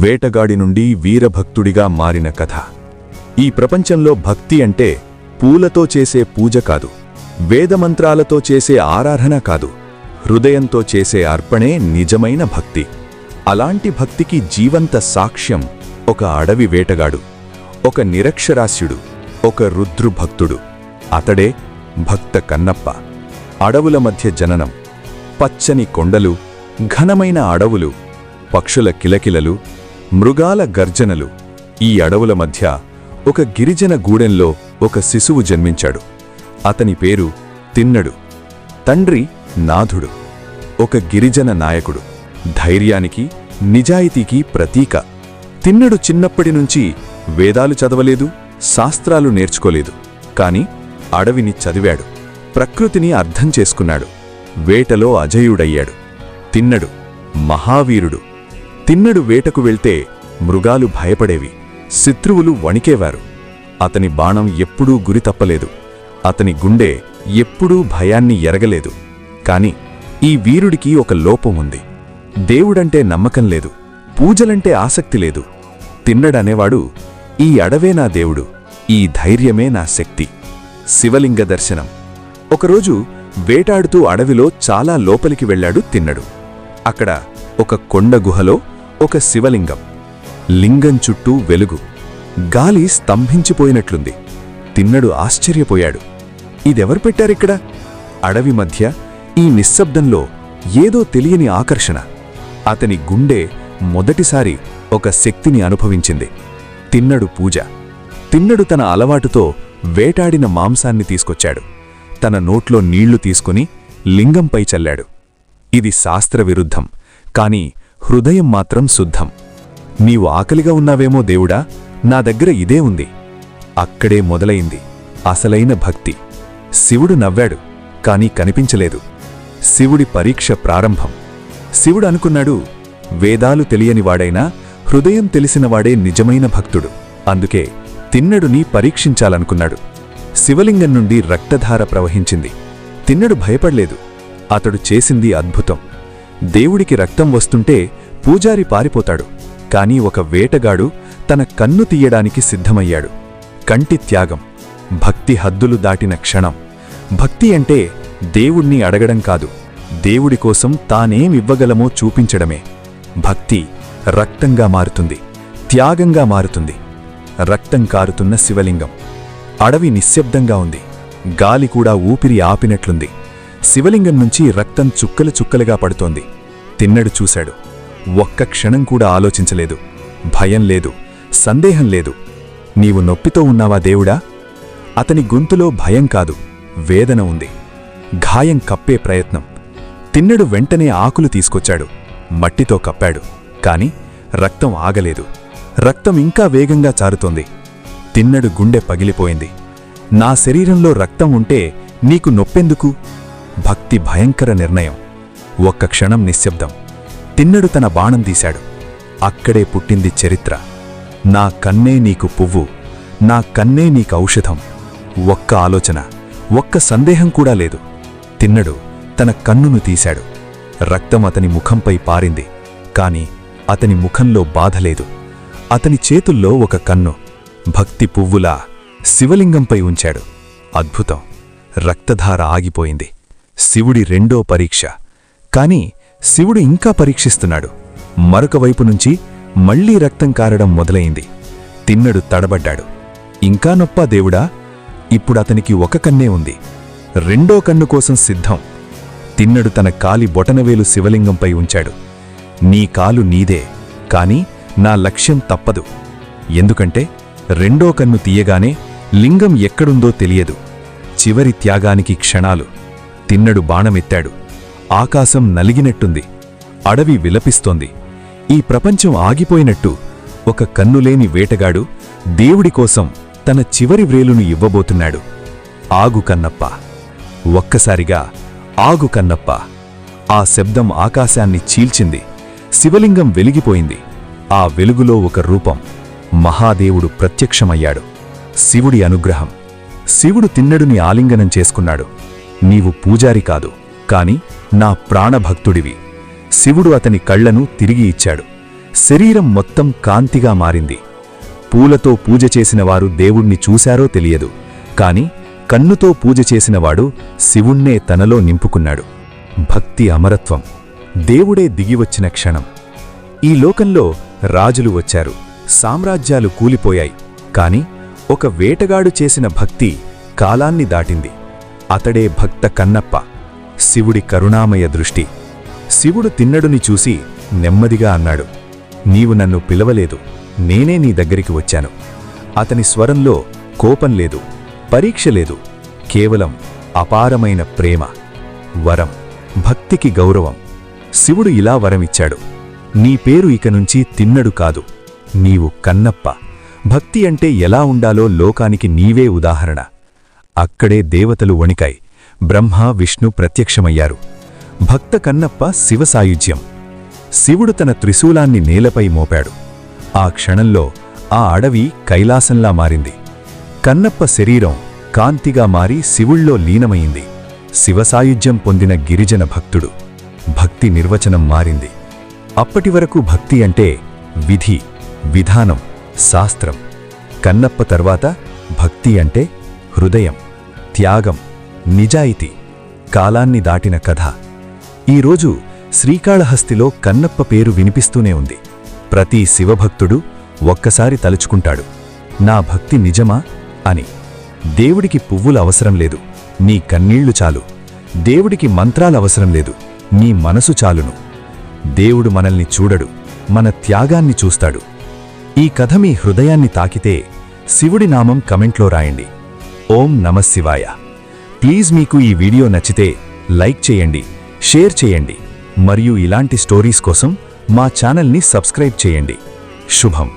వేటగాడి నుండి వీరభక్తుడిగా మారిన కథ. ఈ ప్రపంచంలో భక్తి అంటే పూలతో చేసే పూజ కాదు, వేదమంత్రాలతో చేసే ఆరాధన కాదు, హృదయంతో చేసే అర్పణే నిజమైన భక్తి. అలాంటి భక్తికి జీవంత సాక్ష్యం ఒక అడవి వేటగాడు, ఒక నిరక్షరాస్యుడు, ఒక రుద్రుభక్తుడు. అతడే భక్త కన్నప్ప. అడవుల మధ్య జననం. పచ్చని కొండలు, ఘనమైన అడవులు, పక్షుల కిలకిలలు, మృగాల గర్జనలు. ఈ అడవుల మధ్య ఒక గిరిజన గూడెంలో ఒక శిశువు జన్మించాడు. అతని పేరు తిన్నడు. తండ్రి నాథుడు, ఒక గిరిజన నాయకుడు, ధైర్యానికి నిజాయితీకి ప్రతీక. తిన్నడు చిన్నప్పటి నుంచి వేదాలు చదవలేదు, శాస్త్రాలు నేర్చుకోలేదు. కాని అడవిని చదివాడు, ప్రకృతిని అర్థం చేసుకున్నాడు, వేటలో అజేయుడయ్యాడు. తిన్నడు మహావీరుడు. తిన్నడు వేటకు వెళ్తే మృగాలు భయపడేవి, శత్రువులు వణికేవారు. అతని బాణం ఎప్పుడూ గురి తప్పలేదు, అతని గుండె ఎప్పుడూ భయాన్ని ఎరగలేదు. కాని ఈ వీరుడికి ఒక లోపం ఉంది. దేవుడంటే నమ్మకం లేదు, పూజలంటే ఆసక్తి లేదు. తిన్నడనేవాడు, ఈ అడవే నా దేవుడు, ఈ ధైర్యమే నా శక్తి. శివలింగ దర్శనం. ఒకరోజు వేటాడుతూ అడవిలో చాలా లోపలికి వెళ్లాడు తిన్నడు. అక్కడ ఒక కొండ గుహలో ఒక శివలింగం. లింగం చుట్టూ వెలుగు, గాలి స్తంభించిపోయినట్లుంది. తిన్నడు ఆశ్చర్యపోయాడు. ఇదెవరు పెట్టారిక్కడ? అడవి మధ్య ఈ నిశ్శబ్దంలో ఏదో తెలియని ఆకర్షణ. అతని గుండె మొదటిసారి ఒక శక్తిని అనుభవించింది. తిన్నడు పూజ. తిన్నడు తన అలవాటుతో వేటాడిన మాంసాన్ని తీసుకొచ్చాడు. తన నోట్లో నీళ్లు తీసుకుని లింగంపై చల్లాడు. ఇది శాస్త్రవిరుద్ధం, కాని హృదయం మాత్రం శుద్ధం. నీవు ఆకలిగా ఉన్నావేమో దేవుడా, నా దగ్గర ఇదే ఉంది. అక్కడే మొదలైంది అసలైన భక్తి. శివుడు నవ్వాడు, కాని కనిపించలేదు. శివుడి పరీక్ష ప్రారంభం. శివుడు అనుకున్నాడు, వేదాలు తెలియనివాడైనా హృదయం తెలిసినవాడే నిజమైన భక్తుడు. అందుకే తిన్నడుని పరీక్షించాలనుకున్నాడు. శివలింగం నుండి రక్తధార ప్రవహించింది. తిన్నడు భయపడలేదు. అతడు చేసింది అద్భుతం. దేవుడికి రక్తం వస్తుంటే పూజారి పారిపోతాడు. కాని ఒక వేటగాడు తన కన్ను తీయడానికి సిద్ధమయ్యాడు. కంటి త్యాగం. భక్తి హద్దులు దాటిన క్షణం. భక్తి అంటే దేవుణ్ణి అడగడం కాదు, దేవుడి కోసం తానేమివ్వగలమో చూపించడమే. భక్తి రక్తంగా మారుతుంది, త్యాగంగా మారుతుంది. రక్తం కారుతున్న శివలింగం. అడవి నిశ్శబ్దంగా ఉంది. గాలి కూడా ఊపిరి ఆపినట్లుంది. శివలింగం నుంచి రక్తం చుక్కలు చుక్కలుగా పడుతోంది. తిన్నడు చూశాడు. ఒక్క క్షణం కూడా ఆలోచించలేదు. భయం లేదు, సందేహం లేదు. నీవు నొప్పితో ఉన్నావా దేవుడా? అతని గొంతులో భయం కాదు, వేదన ఉంది. గాయం కప్పే ప్రయత్నం. తిన్నడు వెంటనే ఆకులు తీసుకొచ్చాడు, మట్టితో కప్పాడు. కాని రక్తం ఆగలేదు. రక్తం ఇంకా వేగంగా చారుతోంది. తిన్నడు గుండె పగిలిపోయింది. నా శరీరంలో రక్తం ఉంటే నీకు నొప్పెందుకు? భక్తి భయంకర నిర్ణయం. ఒక్క క్షణం నిశ్శబ్దం. తిన్నడు తన బాణం తీశాడు. అక్కడే పుట్టింది చరిత్ర. నా కన్నే నీకు పువ్వు, నా కన్నే నీకు ఔషధం. ఒక్క ఆలోచన, ఒక్క సందేహం కూడా లేదు. తిన్నడు తన కన్నును తీశాడు. రక్తం అతని ముఖంపై పారింది. కాని అతని ముఖంలో బాధలేదు. అతని చేతుల్లో ఒక కన్ను భక్తి పువ్వులా శివలింగంపై ఉంచాడు. అద్భుతం. రక్తధార ఆగిపోయింది. శివుడి రెండో పరీక్ష. కాని శివుడు ఇంకా పరీక్షిస్తున్నాడు. మరొక వైపు నుంచి మళ్లీ రక్తం కారడం మొదలైంది. తిన్నడు తడబడ్డాడు. ఇంకా నొప్పా దేవుడా? ఇప్పుడతనికి ఒక కన్నే ఉంది. రెండో కన్ను కోసం సిద్ధం. తిన్నడు తన కాలి బొటనవేలు శివలింగంపై ఉంచాడు. నీ కాలు నీదే, కాని నా లక్ష్యం తప్పదు. ఎందుకంటే రెండో కన్ను తీయగానే లింగం ఎక్కడుందో తెలియదు. చివరి త్యాగానికి క్షణాలు. తిన్నడు బాణమెత్తాడు. ఆకాశం నలిగినట్టుంది. అడవి విలపిస్తోంది. ఈ ప్రపంచం ఆగిపోయినట్టు ఒక కన్నులేని వేటగాడు దేవుడి కోసం తన చివరి వ్రేలును ఇవ్వబోతున్నాడు. ఆగు కన్నప్ప. ఒక్కసారిగా ఆగు కన్నప్ప. ఆ శబ్దం ఆకాశాన్ని చీల్చింది. శివలింగం వెలిగిపోయింది. ఆ వెలుగులో ఒక రూపం. మహాదేవుడు ప్రత్యక్షమయ్యాడు. శివుడి అనుగ్రహం. శివుడు తిన్నడుని ఆలింగనం చేసుకున్నాడు. నీవు పూజారి కాదు, కాని నా ప్రాణభక్తుడివి. శివుడు అతని కళ్లను తిరిగి ఇచ్చాడు. శరీరం మొత్తం కాంతిగా మారింది. పూలతో పూజ చేసినవారు దేవుణ్ణి చూశారో తెలియదు, కాని కన్నుతో పూజ చేసినవాడు శివుణ్ణే తనలో నింపుకున్నాడు. భక్తి అమరత్వం. దేవుడే దిగివచ్చిన క్షణం. ఈ లోకంలో రాజులు వచ్చారు, సామ్రాజ్యాలు కూలిపోయాయి, కాని ఒక వేటగాడు చేసిన భక్తి కాలాన్ని దాటింది. అతడే భక్త కన్నప్ప. శివుడి కరుణామయ దృష్టి. శివుడు తిన్నడుని చూసి నెమ్మదిగా అన్నాడు, నీవు నన్ను పిలవలేదు, నేనే నీ దగ్గరికి వచ్చాను. అతని స్వరంలో కోపం లేదు, పరీక్ష లేదు, కేవలం అపారమైన ప్రేమ. వరం, భక్తికి గౌరవం. శివుడు ఇలా వరమిచ్చాడు, నీ పేరు ఇక నుంచి తిన్నడు కాదు, నీవు కన్నప్ప. భక్తి అంటే ఎలా ఉండాలో లోకానికి నీవే ఉదాహరణ. అక్కడే దేవతలు వణికాయి. బ్రహ్మ విష్ణు ప్రత్యక్షమయ్యారు. భక్త కన్నప్ప శివసాయుజ్యం. శివుడు తన త్రిశూలాన్ని నేలపై మోపాడు. ఆ క్షణంలో ఆ అడవి కైలాసంలా మారింది. కన్నప్ప శరీరం కాంతిగా మారి శివుళ్ళో లీనమయింది. శివసాయుజ్యం పొందిన గిరిజన భక్తుడు. భక్తి నిర్వచనం మారింది. అప్పటివరకు భక్తి అంటే విధి, విధానం, శాస్త్రం. కన్నప్ప తర్వాత భక్తి అంటే హృదయం, త్యాగం, నిజాయితీ. కాలాన్ని దాటిన కథ. ఈరోజు శ్రీకాళహస్తిలో కన్నప్ప పేరు వినిపిస్తూనే ఉంది. ప్రతి శివభక్తుడు ఒక్కసారి తలుచుకుంటాడు, నా భక్తి నిజమా అని. దేవుడికి పువ్వుల అవసరం లేదు, నీ కన్నీళ్లు చాలు. దేవుడికి మంత్రాలవసరం లేదు, నీ మనసు చాలును. దేవుడు మనల్ని చూడడు, మన త్యాగాన్ని చూస్తాడు. ఈ కథ మీ హృదయాన్ని తాకితే శివుడి నామం కమెంట్లో రాయండి. ఓం నమఃశివాయ. ప్లీజ్ మీకు ఈ వీడియో నచ్చితే లైక్ చేయండి, షేర్ చేయండి, మరియు ఇలాంటి స్టోరీస్ కోసం మా ఛానల్ని సబ్స్క్రైబ్ చేయండి. శుభం.